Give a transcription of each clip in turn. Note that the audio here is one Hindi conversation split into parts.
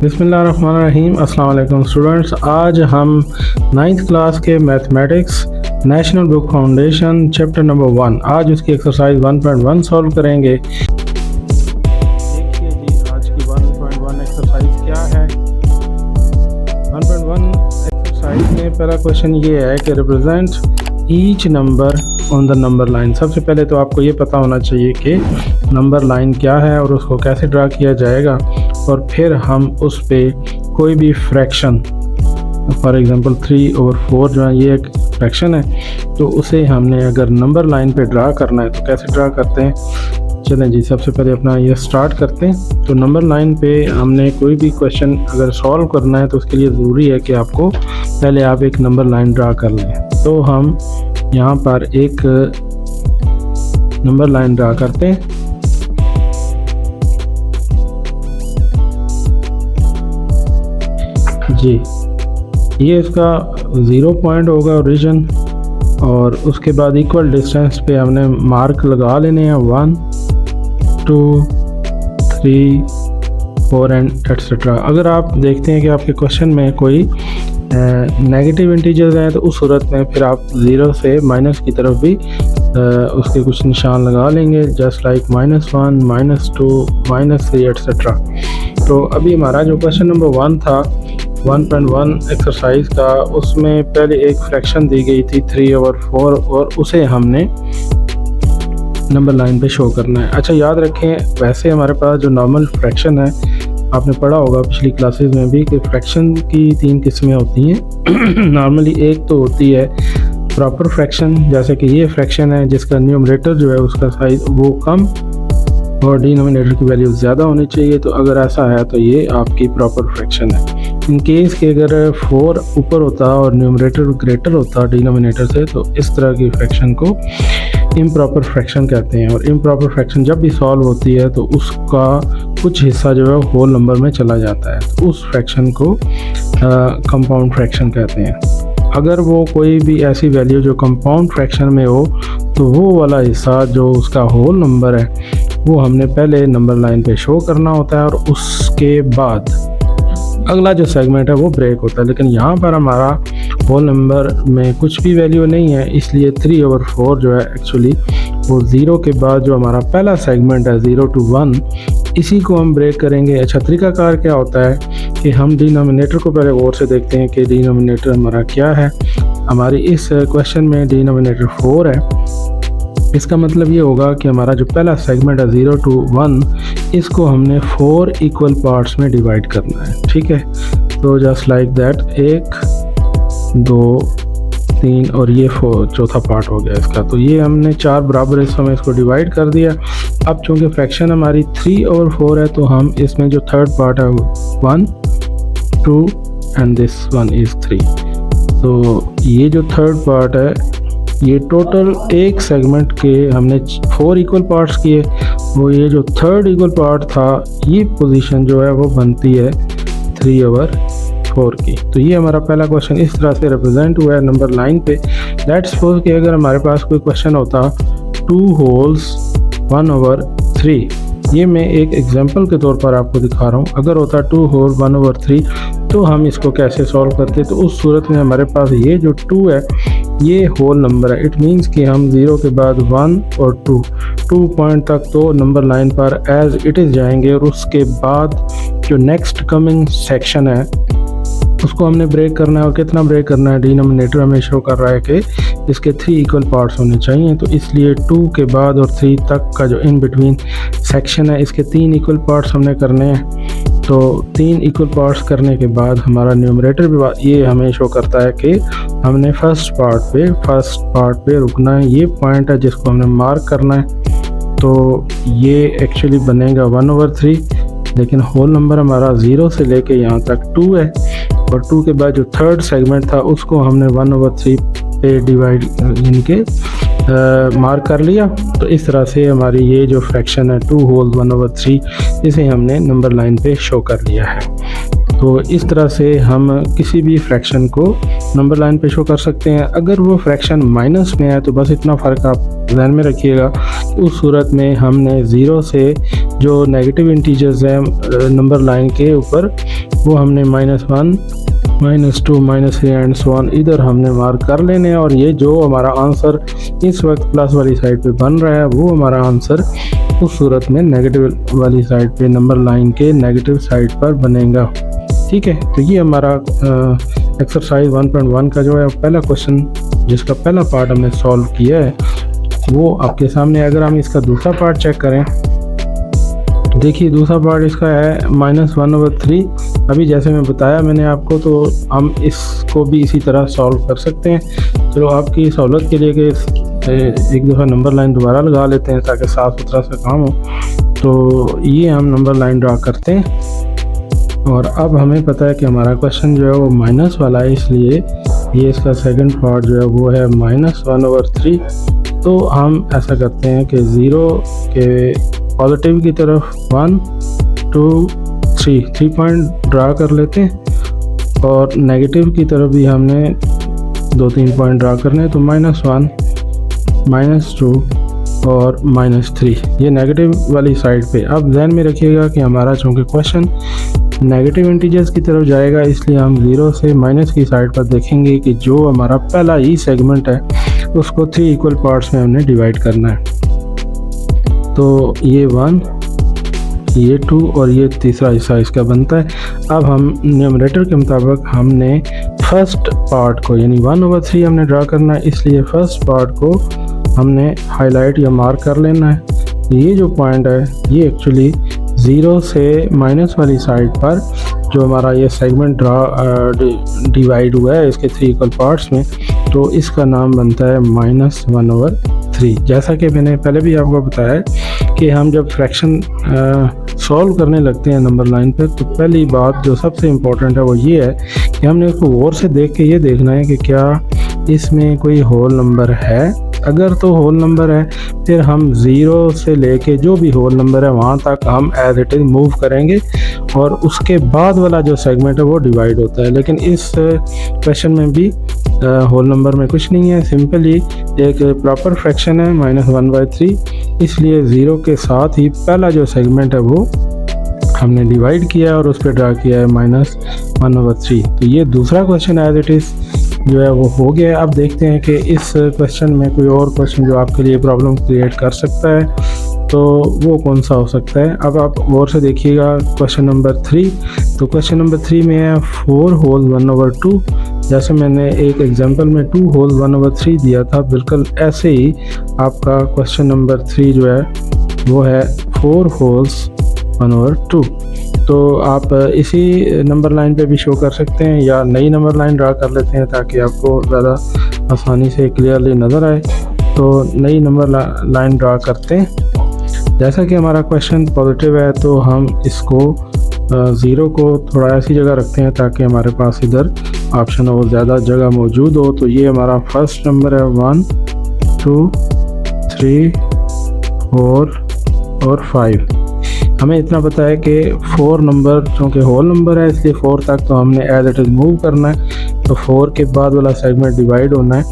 बिस्मिल्लाहिर्रहमानिर्रहीम। अस्सलाम वालेकुम स्टूडेंट्स। आज हम 9th क्लास के mathematics national book foundation chapter number 1 आज उसकी एक्सरसाइज 1.1 सॉल्व करेंगे। देखिए जी, आज की 1.1 एक्सरसाइज क्या है। 1.1 एक्सरसाइज में पहला क्वेश्चन ये है कि represent each number on the number line. सबसे पहले तो आपको ये पता होना चाहिए कि नंबर लाइन क्या है और उसको कैसे ड्रा किया जाएगा, और फिर हम उस पे कोई भी फ्रैक्शन, फॉर एग्जांपल 3/4 जो है ये एक फ्रैक्शन है, तो उसे हमने अगर नंबर लाइन पे ड्रा करना है तो कैसे ड्रा करते हैं। चलें जी, सबसे पहले अपना ये स्टार्ट करते हैं। तो नंबर लाइन पे हमने कोई भी क्वेश्चन अगर सॉल्व करना है तो उसके लिए ज़रूरी है कि आपको पहले आप एक नंबर लाइन ड्रा कर लें। तो हम यहाँ पर एक नंबर लाइन ड्रा करते हैं। जी, ये इसका 0 पॉइंट होगा ओरिजिन, और उसके बाद इक्वल डिस्टेंस पे हमने मार्क लगा लेने हैं 1 2 3 4 एंड एट्सेट्रा। अगर आप देखते हैं कि आपके क्वेश्चन में कोई नेगेटिव इंटीजर्स हैं तो उस सूरत में फिर आप 0 से माइनस की तरफ भी उसके कुछ निशान लगा लेंगे, जस्ट लाइक -1 -2 -3 एट्सेट्रा। तो अभी हमारा जो क्वेश्चन नंबर 1 था 1.1 एक्सरसाइज का, उसमें पहले एक फ्रैक्शन दी गई थी 3/4 और उसे हमने नंबर लाइन पे शो करना है। अच्छा, याद रखें, वैसे हमारे पास जो नॉर्मल फ्रैक्शन है, आपने पढ़ा होगा पिछली क्लासेस में भी कि फ्रैक्शन की 3 किस्में होती हैं। नॉर्मली एक तो होती है प्रॉपर फ्रैक्शन, जैसे कि ये फ्रैक्शन है जिसका न्यूमरेटर जो है उसका साइज वो कम और डिनोमिनेटर की वैल्यू ज़्यादा होनी चाहिए। तो अगर ऐसा है तो ये आपकी प्रॉपर फ्रैक्शन है। इन केस के अगर 4 ऊपर होता और न्यूमरेटर ग्रेटर होता डिनोमिनेटर से, तो इस तरह की फ्रैक्शन को इम्प्रॉपर फ्रैक्शन कहते हैं। और इम्प्रॉपर फ्रैक्शन जब भी सॉल्व होती है तो उसका कुछ हिस्सा जो है होल नंबर में चला जाता है, तो उस फ्रैक्शन को कंपाउंड फ्रैक्शन कहते हैं। अगर वो कोई भी ऐसी वैल्यू जो कंपाउंड फ्रैक्शन में हो, तो वो वाला हिस्सा जो उसका होल नंबर है वो हमने पहले नंबर लाइन पे शो करना होता है, और उसके बाद अगला जो सेगमेंट है वो ब्रेक होता है। लेकिन यहाँ पर हमारा होल नंबर में कुछ भी वैल्यू नहीं है, इसलिए 3/4 जो है एक्चुअली वो 0 के बाद जो हमारा पहला सेगमेंट है 0 to 1, इसी को हम ब्रेक करेंगे। अच्छा, तरीकाकार क्या होता है कि हम डिनोमिनेटर को पहले गौर से देखते हैं कि डिनोमिनेटर हमारा क्या है। हमारी इस क्वेश्चन में डिनोमिनेटर 4 है। इसका मतलब ये होगा कि हमारा जो पहला सेगमेंट है 0 to 1, इसको हमने 4 इक्वल पार्ट्स में डिवाइड करना है। ठीक है, तो जस्ट लाइक दैट 1 2 3 और ये 4 चौथा पार्ट हो गया इसका। तो ये हमने 4 बराबर हिस्सों में इसको डिवाइड कर दिया। अब चूँकि फ्रैक्शन हमारी 3/4 है, तो हम इसमें जो थर्ड पार्ट है 1 2 एंड दिस 1 इज़ 3। तो ये जो थर्ड पार्ट है, ये टोटल एक सेगमेंट के हमने 4 इक्वल पार्ट्स किए, वो ये जो थर्ड इक्वल पार्ट था, ये पोजीशन जो है वो बनती है 3/4 की। तो ये हमारा पहला क्वेश्चन इस तरह से रिप्रेजेंट हुआ है नंबर लाइन पे। लेट्स सपोज कि अगर हमारे पास कोई क्वेश्चन होता 2 होल्स 1/3, ये मैं एक एग्जांपल के तौर पर आपको दिखा रहा हूँ। अगर होता 2 होल 1/3, तो हम इसको कैसे सॉल्व करते। तो उस सूरत में हमारे पास ये जो 2 है ये होल नंबर है। इट मीन्स कि हम 0 के बाद 1 और 2 पॉइंट तक तो नंबर लाइन पर एज इट इज़ जाएंगे, और उसके बाद जो नेक्स्ट कमिंग सेक्शन है उसको हमने ब्रेक करना है। और कितना ब्रेक करना है, डिनोमिनेटर हमें शो कर रहा है कि इसके 3 इक्वल पार्ट्स होने चाहिए। तो इसलिए 2 के बाद और 3 तक का जो इन बिटवीन सेक्शन है, इसके 3 इक्वल पार्ट्स हमने करने हैं। तो 3 इक्वल पार्ट्स करने के बाद हमारा न्यूमरेटर भी ये हमें शो करता है कि हमने फर्स्ट पार्ट पे रुकना है। ये पॉइंट है जिसको हमने मार्क करना है। तो ये एक्चुअली बनेगा 1/3, लेकिन होल नंबर हमारा 0 से लेके यहाँ तक 2 है, और 2 के बाद जो थर्ड सेगमेंट था उसको हमने 1/3 पे डिवाइड यानी कि मार्क कर लिया। तो इस तरह से हमारी ये जो फ्रैक्शन है 2 होल 1/3, इसे हमने नंबर लाइन पे शो कर लिया है। तो इस तरह से हम किसी भी फ्रैक्शन को नंबर लाइन पे शो कर सकते हैं। अगर वो फ्रैक्शन माइनस में है तो बस इतना फ़र्क आप ध्यान में रखिएगा, उस सूरत में हमने ज़ीरो से जो नेगेटिव इंटीजर्स हैं नंबर लाइन के ऊपर वो हमने -1, -2, -3 एंड सो ऑन इधर हमने मार्क कर लेने हैं। और ये जो हमारा आंसर इस वक्त प्लस वाली साइड पे बन रहा है वो हमारा आंसर उस सूरत में नेगेटिव वाली साइड पे नंबर लाइन के नेगेटिव साइड पर बनेगा। ठीक है, तो ये हमारा एक्सरसाइज 1.1 का जो है पहला क्वेश्चन जिसका पहला पार्ट हमने सॉल्व किया है वो आपके सामने। अगर हम इसका दूसरा पार्ट चेक करें तो देखिए दूसरा पार्ट इसका है -1/3। अभी जैसे मैं बताया मैंने आपको, तो हम इसको भी इसी तरह सॉल्व कर सकते हैं। चलो आपकी सहूलत के लिए कि एक दफ़ा नंबर लाइन दोबारा लगा लेते हैं ताकि साफ़ सुथरा सा काम हो। तो ये हम नंबर लाइन ड्रा करते हैं और अब हमें पता है कि हमारा क्वेश्चन जो है वो माइनस वाला है, इसलिए ये इसका सेकंड पार्ट जो है वो है -1/3। तो हम ऐसा करते हैं कि 0 के पॉजिटिव की तरफ 1, 2, 3 पॉइंट ड्रा कर लेते हैं और नेगेटिव की तरफ भी हमने 2-3 पॉइंट ड्रा करने हैं। तो -1, -2 और -3 ये नेगेटिव वाली साइड पे। अब ध्यान में रखिएगा कि हमारा चूँकि क्वेश्चन नेगेटिव इंटीजर्स की तरफ जाएगा इसलिए हम 0 से माइनस की साइड पर देखेंगे कि जो हमारा पहला ई सेगमेंट है उसको 3 इक्वल पार्ट्स में हमने डिवाइड करना है। तो ये 1, ये 2 और ये तीसरा हिस्सा इसका बनता है। अब हम न्यूमरेटर के मुताबिक हमने फर्स्ट पार्ट को यानी 1/3 हमने ड्रा करना है, इसलिए फर्स्ट पार्ट को हमने हाईलाइट या मार्क कर लेना है। ये जो पॉइंट है ये एक्चुअली 0 से माइनस वाली साइड पर जो हमारा ये सेगमेंट डिवाइड हुआ है इसके 3 इक्वल पार्ट्स में, तो इसका नाम बनता है -1/3। जैसा कि मैंने पहले भी आपको बताया कि हम जब फ्रैक्शन सॉल्व करने लगते हैं नंबर लाइन पर तो पहली बात जो सबसे इम्पोर्टेंट है वो ये है कि हमने उसको गौर से देख के ये देखना है कि क्या इसमें कोई होल नंबर है। अगर तो होल नंबर है फिर हम 0 से लेके जो भी होल नंबर है वहाँ तक हम एज इट इज़ मूव करेंगे और उसके बाद वाला जो सेगमेंट है वो डिवाइड होता है। लेकिन इस क्वेश्चन में भी होल नंबर में कुछ नहीं है, सिंपली एक प्रॉपर फ्रैक्शन है -1/3, इसलिए 0 के साथ ही पहला जो सेगमेंट है वो हमने डिवाइड किया है और उस पर ड्रा किया है -1/3। तो ये दूसरा क्वेश्चन एज इट इज़ जो है वो हो गया। अब देखते हैं कि इस क्वेश्चन में कोई और क्वेश्चन जो आपके लिए प्रॉब्लम क्रिएट कर सकता है तो वो कौन सा हो सकता है। अब आप गौर से देखिएगा क्वेश्चन नंबर 3। तो क्वेश्चन नंबर 3 में है 4 होल 1/2। जैसे मैंने एक एग्जांपल में 2 होल 1/3 दिया था, बिल्कुल ऐसे ही आपका क्वेश्चन नंबर 3 जो है वो है 4 होल्स 1/2। तो आप इसी नंबर लाइन पे भी शो कर सकते हैं या नई नंबर लाइन ड्रा कर लेते हैं ताकि आपको ज़्यादा आसानी से क्लियरली नज़र आए। तो नई नंबर लाइन ड्रा करते हैं। जैसा कि हमारा क्वेश्चन पॉजिटिव है तो हम इसको 0 को थोड़ा ऐसी जगह रखते हैं ताकि हमारे पास इधर ऑप्शन और ज़्यादा जगह मौजूद हो। तो ये हमारा फर्स्ट नंबर है 1, 2, 3, 4 और 5। हमें इतना पता है कि 4 नंबर चूँकि होल नंबर है इसलिए 4 तक तो हमने एज इट इज़ मूव करना है। तो 4 के बाद वाला सेगमेंट डिवाइड होना है।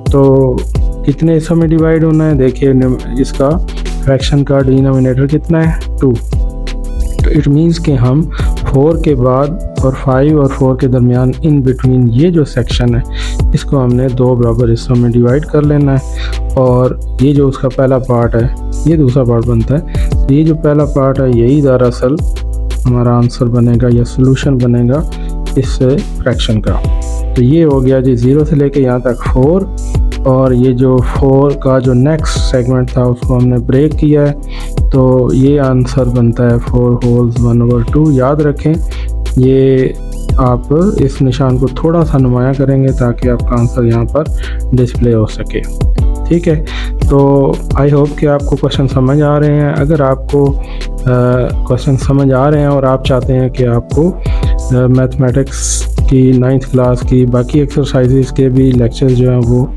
तो कितने हिस्सों में डिवाइड होना है, देखिए इसका फ्रैक्शन का डिनोमिनेटर कितना है 2। तो इट मीन्स कि हम 4 के बाद और 5 और 4 के दरमियान इन बिटवीन ये जो सेक्शन है इसको हमने 2 बराबर हिस्सों में डिवाइड कर लेना है। और ये जो उसका पहला पार्ट है ये दूसरा पार्ट बनता है। तो ये जो पहला पार्ट है यही दरअसल हमारा आंसर बनेगा या सॉल्यूशन बनेगा इस फ्रैक्शन का। तो ये हो गया जी 0 से लेके यहाँ तक 4 और ये जो 4 का जो नेक्स्ट सेगमेंट था उसको हमने ब्रेक किया है। तो ये आंसर बनता है 4 होल्स 1/2। याद रखें ये आप इस निशान को थोड़ा सा नुमाया करेंगे ताकि आपका आंसर यहाँ पर डिस्प्ले हो सके। ठीक है, तो आई होप कि आपको क्वेश्चन समझ आ रहे हैं। अगर आपको क्वेश्चन समझ आ रहे हैं और आप चाहते हैं कि आपको मैथमेटिक्स की 9th क्लास की बाकी एक्सरसाइजेस के भी लेक्चर्स जो हैं वो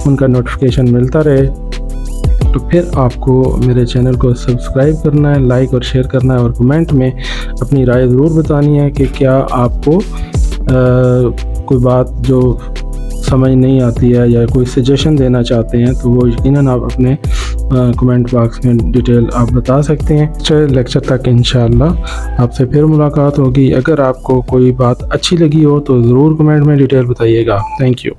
उनका नोटिफिकेशन मिलता रहे तो फिर आपको मेरे चैनल को सब्सक्राइब करना है, लाइक और शेयर करना है और कमेंट में अपनी राय ज़रूर बतानी है कि क्या आपको कोई बात जो समझ नहीं आती है या कोई सजेशन देना चाहते हैं तो वो यकीनन आप अपने कमेंट बॉक्स में डिटेल आप बता सकते हैं। चलिए लेक्चर तक इंशाल्लाह आपसे फिर मुलाकात होगी। अगर आपको कोई बात अच्छी लगी हो तो ज़रूर कमेंट में डिटेल बताइएगा। Thank you.